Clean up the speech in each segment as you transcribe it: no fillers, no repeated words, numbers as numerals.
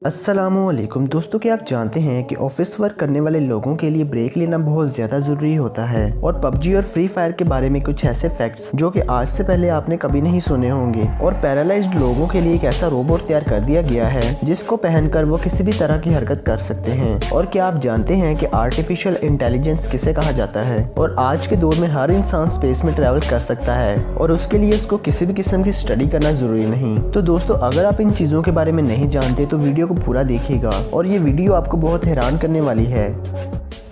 अस्सलामुअलैकुम दोस्तों, क्या आप जानते हैं कि ऑफिस वर्क करने वाले लोगों के लिए ब्रेक लेना बहुत ज़्यादा ज़रूरी होता है। और पबजी और फ्री फायर के बारे में कुछ ऐसे फैक्ट्स जो कि आज से पहले आपने कभी नहीं सुने होंगे। और पैरालाइज्ड लोगों के लिए एक ऐसा रोबोट तैयार कर दिया गया है जिसको पहनकर वो किसी भी तरह की हरकत कर सकते हैं। और क्या आप जानते हैं कि आर्टिफिशियल इंटेलिजेंस किसे कहा जाता है। और आज के दौर में हर इंसान स्पेस में ट्रैवल कर सकता है और उसके लिए उसको किसी भी किस्म की स्टडी करना ज़रूरी नहीं। तो दोस्तों, अगर आप इन चीज़ों के बारे में नहीं जानते तो वीडियो को पूरा देखिएगा और ये वीडियो आपको बहुत हैरान करने वाली है।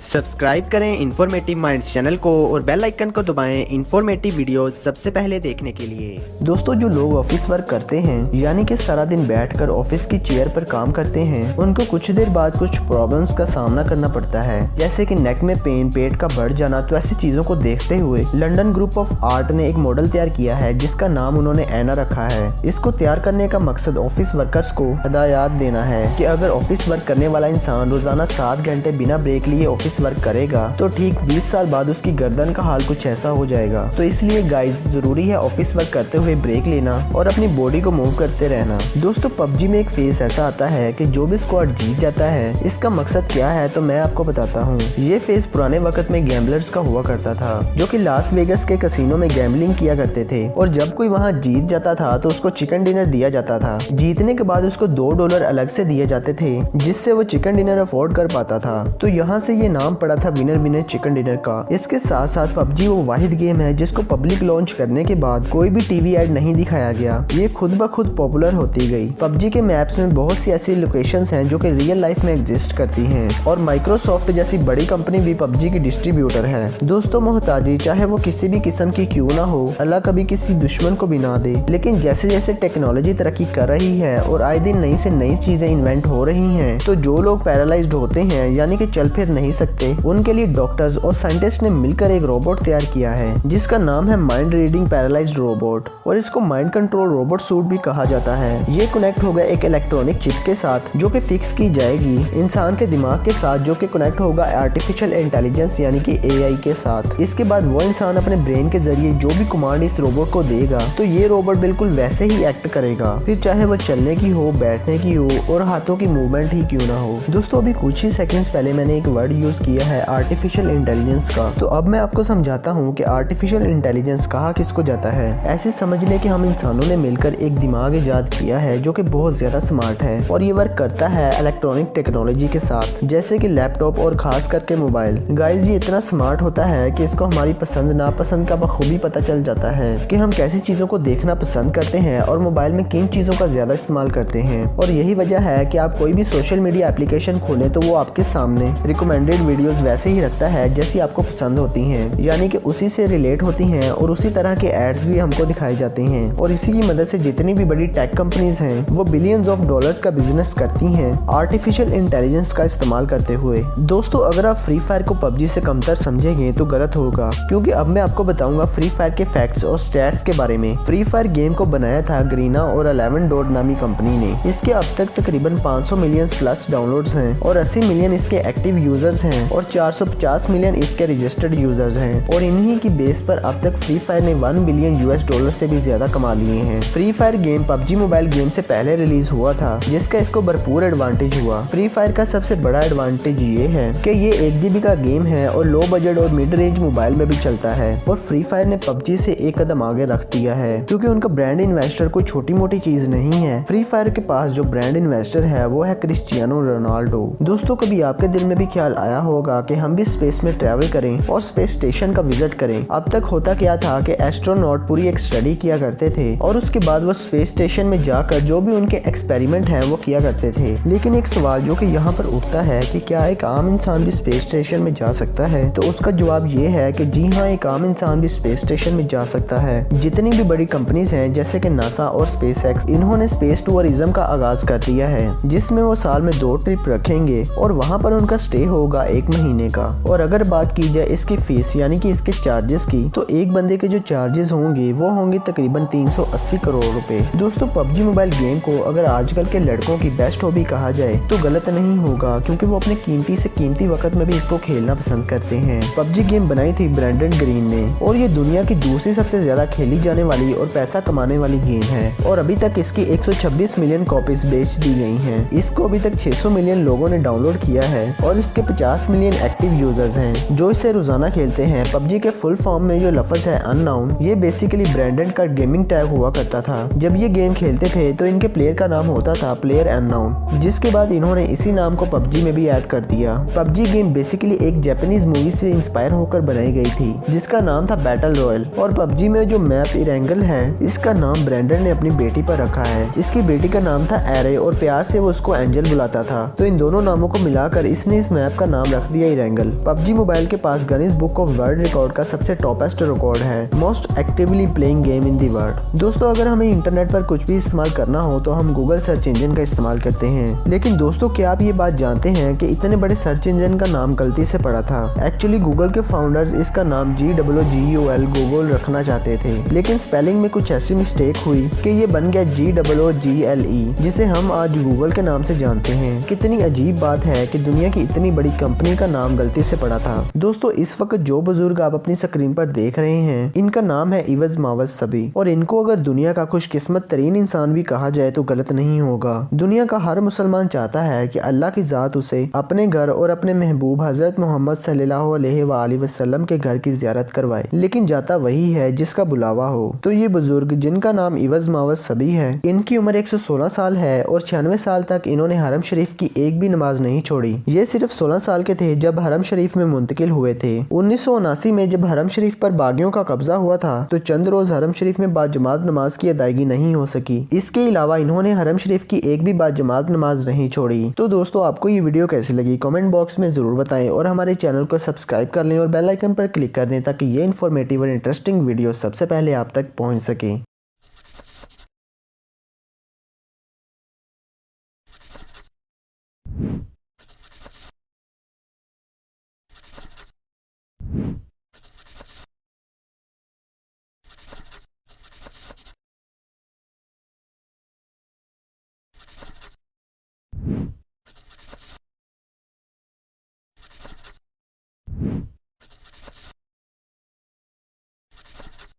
सब्सक्राइब करें इन्फॉर्मेटिव माइंड्स चैनल को और बेल आइकन को दबाएं इन्फॉर्मेटिव वीडियो सबसे पहले देखने के लिए। दोस्तों, जो लोग ऑफिस वर्क करते हैं यानी कि सारा दिन बैठकर ऑफिस की चेयर पर काम करते हैं, उनको कुछ देर बाद कुछ प्रॉब्लम्स का सामना करना पड़ता है, जैसे कि नेक में पेन, पेट का बढ़ जाना। तो ऐसी चीजों को देखते हुए लंदन ग्रुप ऑफ आर्ट ने एक मॉडल तैयार किया है जिसका नाम उन्होंने ऐना रखा है। इसको तैयार करने का मकसद ऑफिस वर्कर्स को हिदायत देना है कि अगर ऑफिस वर्क करने वाला इंसान रोजाना 7 घंटे बिना ब्रेक लिए ऑफिस वर्क करेगा तो ठीक 20 साल बाद उसकी गर्दन का हाल कुछ ऐसा हो जाएगा। तो इसलिए गाइस, जरूरी है ऑफिस वर्क करते हुए ब्रेक लेना और अपनी बॉडी को मूव करते रहना। दोस्तों, पबजी में एक फेज ऐसा आता है कि जो भी स्क्वाड जीत जाता है, इसका मकसद क्या है तो मैं आपको बताता हूँ। ये फेज पुराने वक्त में गैम्बलर्स का हुआ करता था जो कि लास वेगस के कसिनो में गैम्बलिंग किया करते थे। और जब कोई वहाँ जीत जाता था तो उसको चिकन डिनर दिया जाता था। जीतने के बाद उसको $2 अलग से दिए जाते थे जिससे वो चिकन डिनर अफोर्ड कर पाता था। तो यहाँ से ये नाम पड़ा था विनर विनर चिकन डिनर का। इसके साथ साथ पबजी वो वाहिद गेम है जिसको पब्लिक लॉन्च करने के बाद कोई भी टीवी एड नहीं दिखाया गया। ये खुद ब खुद पॉपुलर होती गई। पबजी के मैप्स में बहुत सी ऐसी लोकेशंस हैं जो कि रियल लाइफ में एग्जिस्ट करती हैं और माइक्रोसॉफ्ट जैसी बड़ी कंपनी भी पबजी की डिस्ट्रीब्यूटर है। दोस्तों, मोहताजी चाहे वो किसी भी किस्म की क्यों ना हो, अल्लाह कभी किसी दुश्मन को भी ना दे। लेकिन जैसे जैसे टेक्नोलॉजी तरक्की कर रही है और आए दिन नई से नई चीजें इन्वेंट हो रही हैं, तो जो लोग पैरालाइज्ड होते हैं यानी कि चल फिर नहीं सकते, उनके लिए डॉक्टर्स और साइंटिस्ट ने मिलकर एक रोबोट तैयार किया है जिसका नाम है माइंड रीडिंग पैरालाइज्ड रोबोट। और इसको माइंड कंट्रोल रोबोट सूट भी कहा जाता है। ये कनेक्ट होगा एक इलेक्ट्रॉनिक चिप के साथ जो कि फिक्स की जाएगी इंसान के दिमाग के साथ, जो कि कनेक्ट होगा आर्टिफिशियल इंटेलिजेंस यानी कि AI के साथ। इसके बाद वो इंसान अपने ब्रेन के जरिए जो भी कमांड इस रोबोट को देगा तो ये रोबोट बिल्कुल वैसे ही एक्ट करेगा, फिर चाहे वो चलने की हो, बैठने की हो और हाथों की मूवमेंट ही क्यों ना हो। दोस्तों, अभी कुछ ही सेकंड्स पहले मैंने एक वर्ड यूज किया है आर्टिफिशियल इंटेलिजेंस का। तो अब मैं आपको समझाता हूँ कि आर्टिफिशियल इंटेलिजेंस कहा किसको जाता है। ऐसे समझ ले कि हम इंसानों ने मिलकर एक दिमाग इजाद किया है जो कि बहुत ज्यादा स्मार्ट है और ये वर्क करता है इलेक्ट्रॉनिक टेक्नोलॉजी के साथ, जैसे कि लैपटॉप और खास करके मोबाइल। गाइस, ये इतना स्मार्ट होता है कि इसको हमारी पसंद नापसंद का बखूबी पता चल जाता है कि हम कैसी चीजों को देखना पसंद करते हैं और मोबाइल में किन चीजों का ज्यादा इस्तेमाल करते हैं। और यही वजह है कि आप कोई भी सोशल मीडिया एप्लीकेशन खोलें तो वो आपके सामने रिकमेंडेड वीडियोस वैसे ही रखता है जैसी आपको पसंद होती हैं, यानी कि उसी से रिलेट होती हैं और उसी तरह के एड्स भी हमको दिखाई जाते हैं। और इसी की मदद से जितनी भी बड़ी टेक कंपनीज हैं वो बिलियंस ऑफ डॉलर्स का बिजनेस करती हैं आर्टिफिशियल इंटेलिजेंस का इस्तेमाल करते हुए। दोस्तों, अगर आप फ्री फायर को पबजी से कमतर समझेंगे तो गलत होगा, क्योंकि अब मैं आपको बताऊंगा फ्री फायर के फैक्ट्स और स्टैट्स के बारे में। फ्री फायर गेम को बनाया था गरीना और 11 डॉट नामी कंपनी ने। इसके अब तक तकरीबन 500 मिलियन प्लस डाउनलोड्स हैं और 80 मिलियन इसके एक्टिव यूजर्स हैं और 450 मिलियन इसके रजिस्टर्ड यूजर्स हैं। और इन्हीं की बेस पर अब तक फ्री फायर ने $1 बिलियन से भी ज्यादा कमा लिए हैं। Free fire game PUBG mobile game से पहले रिलीज हुआ था जिसका इसको भरपूर एडवांटेज हुआ। फ्री फायर का सबसे बड़ा एडवांटेज ये है कि ये 1 GB का गेम है और लो बजट और मिड रेंज मोबाइल में भी चलता है। और फ्री फायर ने पबजी से एक कदम आगे रख दिया है क्योंकि उनका ब्रांड इन्वेस्टर कोई छोटी मोटी चीज नहीं है। फ्री फायर के पास जो ब्रांड इन्वेस्टर है वो है क्रिस्टियानो रोनाल्डो। दोस्तों, कभी आपके दिल में भी ख्याल आया होगा कि हम भी स्पेस में ट्रैवल करें और स्पेस स्टेशन का विजिट करें। अब तक होता क्या था कि एस्ट्रोनॉट पूरी एक स्टडी किया करते थे और उसके बाद वो स्पेस स्टेशन में जाकर जो भी उनके एक्सपेरिमेंट हैं वो किया करते थे। लेकिन एक सवाल जो कि यहाँ पर उठता है कि क्या एक आम इंसान भी स्पेस स्टेशन में जा सकता है, तो उसका जवाब ये है कि जी हाँ, एक आम इंसान भी स्पेस स्टेशन में जा सकता है। जितनी भी बड़ी कंपनीज हैं जैसे कि नासा और स्पेसएक्स, इन्होंने स्पेस टूरिज्म का आगाज कर दिया है जिसमें वो साल में 2 ट्रिप रखेंगे और वहाँ पर उनका स्टे होगा 1 महीने का। और अगर बात की जाए इसकी फीस यानी कि इसके चार्जेस की, तो एक बंदे के जो चार्जेस होंगे वो होंगे तकरीबन 380 करोड़ रुपए। दोस्तों पबजी मोबाइल गेम को अगर आजकल के लड़कों की बेस्ट हॉबी कहा जाए तो गलत नहीं होगा, क्योंकि वो अपने कीमती से कीमती वक्त में भी इसको खेलना पसंद करते हैं। पबजी गेम बनाई थी ब्रैंडन ग्रीन ने और ये दुनिया की दूसरी सबसे ज्यादा खेली जाने वाली और पैसा कमाने वाली गेम है और अभी तक इसकी 126 मिलियन कॉपीज बेच दी गई हैं। इसको अभी तक 600 मिलियन लोगों ने डाउनलोड किया है और इसके 50 मिलियन एक्टिव यूजर्स हैं जो इसे रोजाना खेलते हैं। पबजी के फुल फॉर्म में जो लफ्ज है अननाउन, ये बेसिकली ब्रैंडन का गेमिंग टैग हुआ करता था। जब ये गेम खेलते थे तो इनके प्लेयर का नाम होता था प्लेयर अननाउन, जिसके बाद इन्होंने इसी नाम को पबजी में भी ऐड कर दिया। पबजी गेम बेसिकली एक जापानीज मूवी से इंस्पायर होकर बनाई गई थी जिसका नाम था बैटल रॉयल। और पबजी में जो मैप इरेंगल है इसका नाम ब्रैंडन ने अपनी बेटी पर रखा है। इसकी बेटी का नाम था एरे और प्यार से वो उसको एंजल बुलाता था, तो इन दोनों नामों को मिलाकर इसने इस मैप का नाम रख दिया इरेंगल। पबजी मोबाइल के पास Guinness book of world record का सबसे टॉपेस्ट रिकॉर्ड है, most actively playing game in the world. दोस्तों अगर हमें इंटरनेट पर कुछ भी इस्तेमाल करना हो तो हम गूगल सर्च इंजन का इस्तेमाल करते हैं, लेकिन दोस्तों क्या आप ये बात जानते हैं कि इतने बड़े सर्च इंजन का नाम गलती से पड़ा था। एक्चुअली गूगल के फाउंडर्स इसका नाम GOOGLE गूगल रखना चाहते थे, लेकिन स्पेलिंग में कुछ ऐसी मिस्टेक हुई कि ये बन गया GOOGLE, जिसे हम आज गूगल के नाम से जानते हैं। कितनी अजीब बात है कि दुनिया की इतनी बड़ी कंपनी का नाम गलती से पड़ा था। दोस्तों इस वक्त जो बुजुर्ग आप अपनी स्क्रीन पर देख रहे हैं इनका नाम है इवज मावज सभी, और इनको अगर दुनिया का खुशकिस्मत तरीन इंसान भी कहा जाए तो गलत नहीं होगा। दुनिया का हर मुसलमान चाहता है कि अल्लाह की जात उसे अपने घर और अपने महबूब हजरत मोहम्मद सल्लल्लाहु अलैहि वसल्लम के घर की ज़ियारत करवाए, लेकिन जाता वही है जिसका बुलावा हो। तो ये बुजुर्ग जिनका नाम इवज मावज सभी है, इनकी उम्र 116 साल है और 96 साल तक इन्होंने हरम शरीफ की एक भी नमाज नहीं छोड़ी। ये सिर्फ 16 साल के थे जब हरम शरीफ में मुंतकिल हुए थे। 1979 में जब हरम शरीफ पर बागियों का कब्जा हुआ था तो चंद रोज हरम शरीफ में बाजमात नमाज की अदायगी नहीं हो सकी। इसके अलावा इन्होंने हरम शरीफ की एक भी बाजमात नमाज नहीं छोड़ी। तो दोस्तों आपको ये वीडियो कैसी लगी कमेंट बॉक्स में जरूर बताएं और हमारे चैनल को सब्सक्राइब कर लें और बेल आइकन पर क्लिक कर दें ताकि ये इन्फॉर्मेटिव और इंटरेस्टिंग वीडियो सबसे पहले आप तक पहुँच सके।